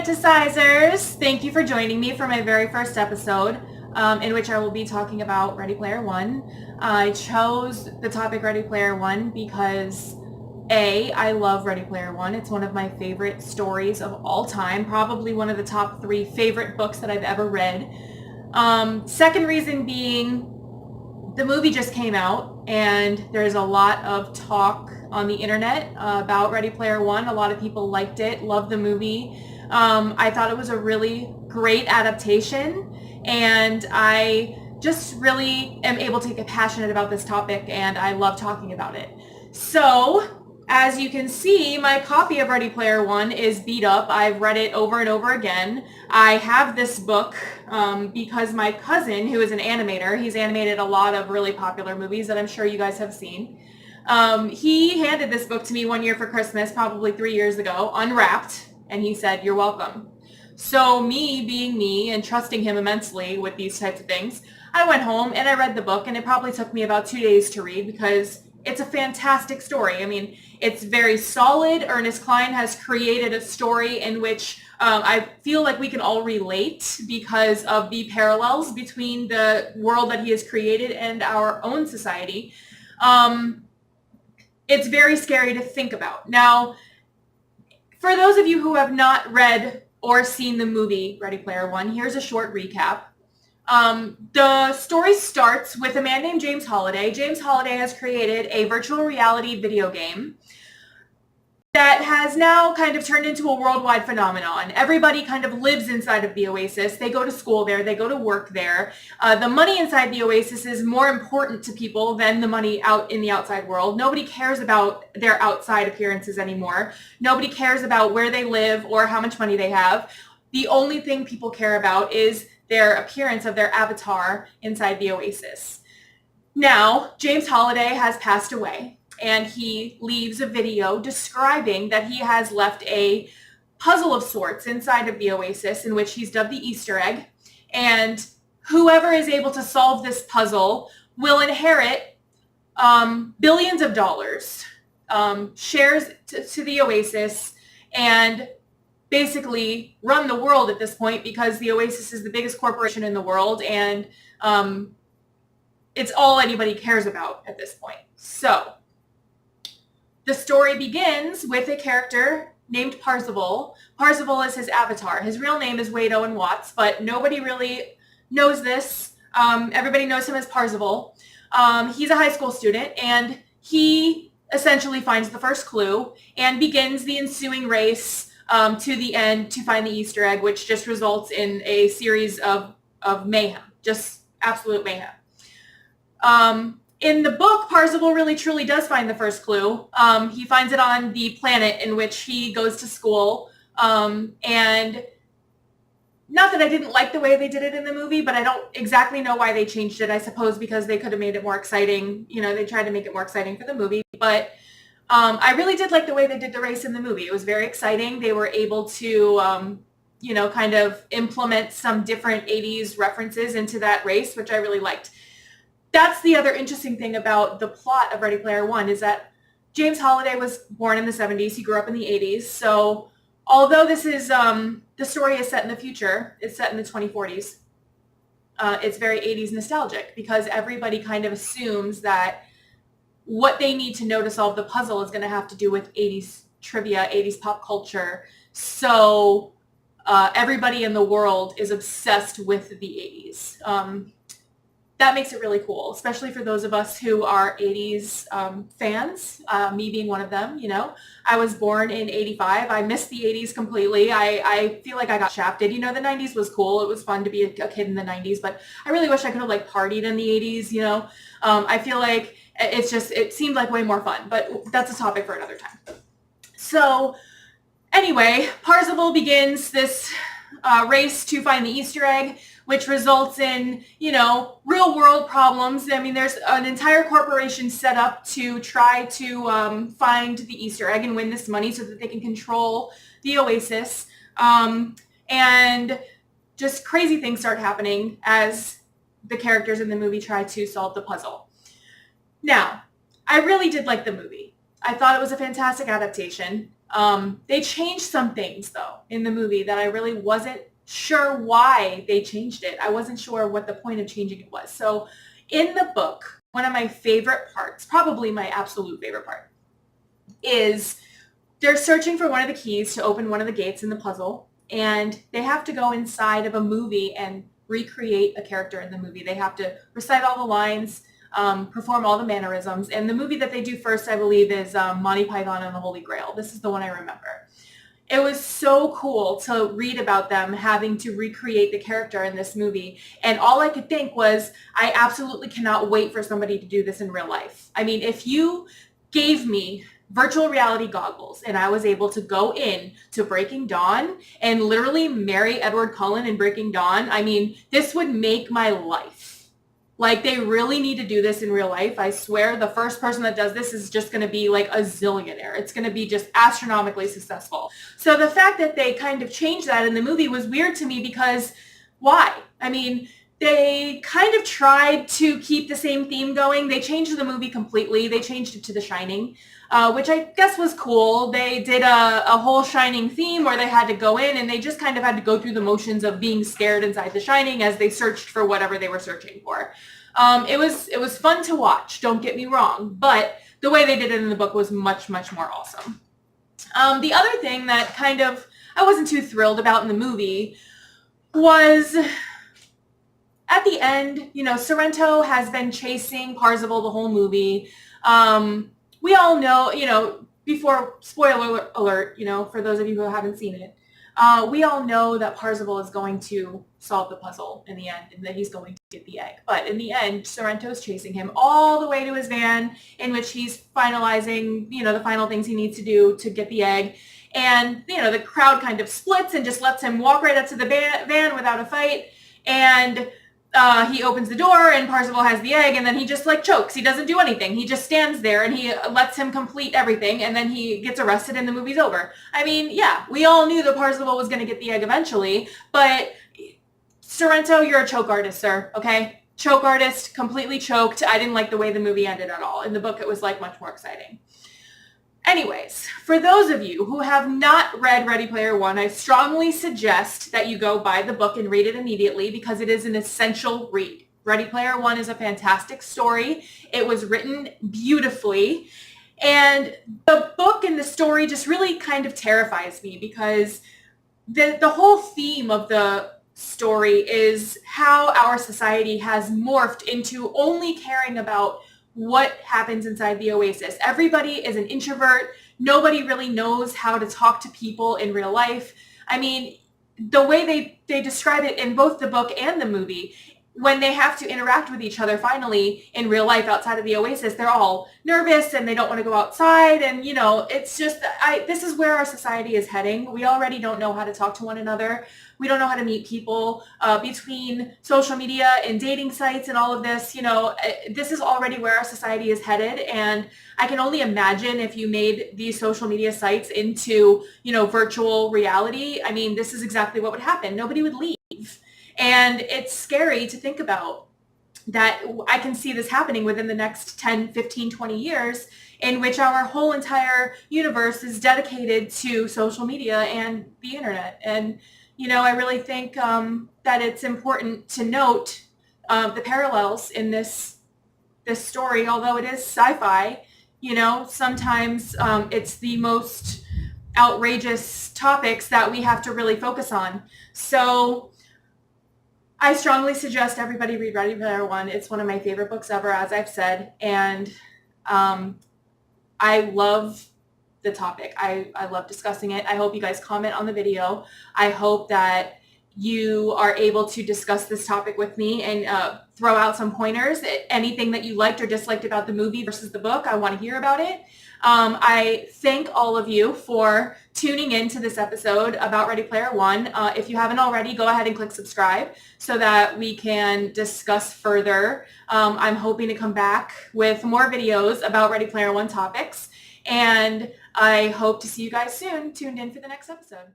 Fantasizers! Thank you for joining me for my very first episode, in which I will be talking about Ready Player One. I chose the topic Ready Player One because A, I love Ready Player One. It's one of my favorite stories of all time, probably one of the top 3 favorite books that I've ever read. Second reason being, the movie just came out, and there's a lot of talk on the internet about Ready Player One. A lot of people liked it, loved the movie. I thought it was a really great adaptation, and I just really am able to get passionate about this topic, and I love talking about it. So, as you can see, my copy of Ready Player One is beat up. I've read it over and over again. I have this book because my cousin, who is an animator, he's animated a lot of really popular movies that I'm sure you guys have seen. He handed this book to me one year for Christmas, probably 3 years ago, unwrapped, and he said, "You're welcome." So me being me and trusting him immensely with these types of things, I went home and I read the book, and it probably took me about 2 days to read because it's a fantastic story. I mean, it's very solid. Ernest Cline has created a story in which I feel like we can all relate because of the parallels between the world that he has created and our own society. It's very scary to think about. Now, for those of you who have not read or seen the movie Ready Player One, here's a short recap. The story starts with a man named James Holliday. James Holliday has created a virtual reality video game that has now kind of turned into a worldwide phenomenon. Everybody kind of lives inside of the Oasis. They go to school there. They go to work there. The money inside the Oasis is more important to people than the money out in the outside world. Nobody cares about their outside appearances anymore. Nobody cares about where they live or how much money they have. The only thing people care about is their appearance of their avatar inside the Oasis. Now, James Holliday has passed away, and he leaves a video describing that he has left a puzzle of sorts inside of the Oasis, in which he's dubbed the Easter egg, and whoever is able to solve this puzzle will inherit billions of dollars, shares to the Oasis, and basically run the world at this point, because the Oasis is the biggest corporation in the world, and it's all anybody cares about at this point. So the story begins with a character named Parzival. Parzival is his avatar. His real name is Wade Owen Watts, but nobody really knows this. Everybody knows him as Parzival. He's a high school student, and he essentially finds the first clue and begins the ensuing race to the end to find the Easter egg, which just results in a series of mayhem, just absolute mayhem. In the book, Parzival really truly does find the first clue. He finds it on the planet in which he goes to school. And not that I didn't like the way they did it in the movie, but I don't exactly know why they changed it. I suppose because they could have made it more exciting. You know, they tried to make it more exciting for the movie. But I really did like the way they did the race in the movie. It was very exciting. They were able to, you know, kind of implement some different 80s references into that race, which I really liked. That's the other interesting thing about the plot of Ready Player One, is that James Holliday was born in the 70s. He grew up in the 80s. So although this is, the story is set in the future, it's set in the 2040s, it's very 80s nostalgic, because everybody kind of assumes that what they need to know to solve the puzzle is going to have to do with 80s trivia, 80s pop culture. So everybody in the world is obsessed with the 80s. That makes it really cool, especially for those of us who are 80s fans, me being one of them. You know, I was born in 85. I missed the 80s completely. I feel like I got shafted. You know, the 90s was cool. It was fun to be a kid in the 90s, but I really wish I could have like partied in the 80s, you know. I feel like it seemed like way more fun, but that's a topic for another time. So anyway, Parzival begins this race to find the Easter egg, which results in, you know, real world problems. I mean, there's an entire corporation set up to try to find the Easter egg and win this money so that they can control the Oasis. And just crazy things start happening as the characters in the movie try to solve the puzzle. Now, I really did like the movie. I thought it was a fantastic adaptation. They changed some things, though, in the movie that I really wasn't sure why they changed it. I wasn't sure what the point of changing it was. So in the book, one of my favorite parts, probably my absolute favorite part, is they're searching for one of the keys to open one of the gates in the puzzle, and they have to go inside of a movie and recreate a character in the movie. They have to recite all the lines, perform all the mannerisms. And the movie that they do first, I believe, is Monty Python and the Holy Grail. This is the one I remember. It was so cool to read about them having to recreate the character in this movie. And all I could think was, I absolutely cannot wait for somebody to do this in real life. I mean, if you gave me virtual reality goggles and I was able to go in to Breaking Dawn and literally marry Edward Cullen in Breaking Dawn, I mean, this would make my life. Like, they really need to do this in real life. I swear the first person that does this is just going to be like a zillionaire. It's going to be just astronomically successful. So the fact that they kind of changed that in the movie was weird to me because why? I mean, they kind of tried to keep the same theme going. They changed the movie completely. They changed it to The Shining, which I guess was cool. They did a whole Shining theme where they had to go in and they just kind of had to go through the motions of being scared inside The Shining as they searched for whatever they were searching for. It was fun to watch, don't get me wrong, but the way they did it in the book was much, much more awesome. The other thing that kind of I wasn't too thrilled about in the movie was at the end, you know, Sorrento has been chasing Parzival the whole movie. We all know, you know, before, spoiler alert, you know, for those of you who haven't seen it, we all know that Parzival is going to solve the puzzle in the end and that he's going to get the egg. But in the end, Sorrento's chasing him all the way to his van in which he's finalizing, you know, the final things he needs to do to get the egg. And, you know, the crowd kind of splits and just lets him walk right up to the van without a fight. And he opens the door and Parzival has the egg and then he just like chokes. He doesn't do anything. He just stands there and he lets him complete everything and then he gets arrested and the movie's over. I mean, yeah, we all knew that Parzival was going to get the egg eventually, but Sorrento, you're a choke artist, sir, okay? Choke artist, completely choked. I didn't like the way the movie ended at all. In the book, it was like much more exciting. Anyways, for those of you who have not read Ready Player One, I strongly suggest that you go buy the book and read it immediately because it is an essential read. Ready Player One is a fantastic story. It was written beautifully. And the book and the story just really kind of terrifies me because the whole theme of the story is how our society has morphed into only caring about what happens inside the Oasis. Everybody is an introvert. Nobody really knows how to talk to people in real life. I mean, the way they describe it in both the book and the movie, when they have to interact with each other finally in real life outside of the Oasis, they're all nervous and they don't want to go outside. And, you know, it's just, this is where our society is heading. We already don't know how to talk to one another. We don't know how to meet people between social media and dating sites and all of this. You know, this is already where our society is headed. And I can only imagine if you made these social media sites into, you know, virtual reality. I mean, this is exactly what would happen. Nobody would leave. And it's scary to think about that I can see this happening within the next 10, 15, 20 years in which our whole entire universe is dedicated to social media and the internet. And, you know, I really think that it's important to note the parallels in this story, although it is sci-fi. You know, sometimes it's the most outrageous topics that we have to really focus on. So I strongly suggest everybody read Ready Player One. It's one of my favorite books ever, as I've said, and I love the topic. I love discussing it. I hope you guys comment on the video. I hope that you are able to discuss this topic with me and throw out some pointers. Anything that you liked or disliked about the movie versus the book, I want to hear about it. I thank all of you for tuning in to this episode about Ready Player One. If you haven't already, go ahead and click subscribe so that we can discuss further. I'm hoping to come back with more videos about Ready Player One topics, and I hope to see you guys soon tuned in for the next episode.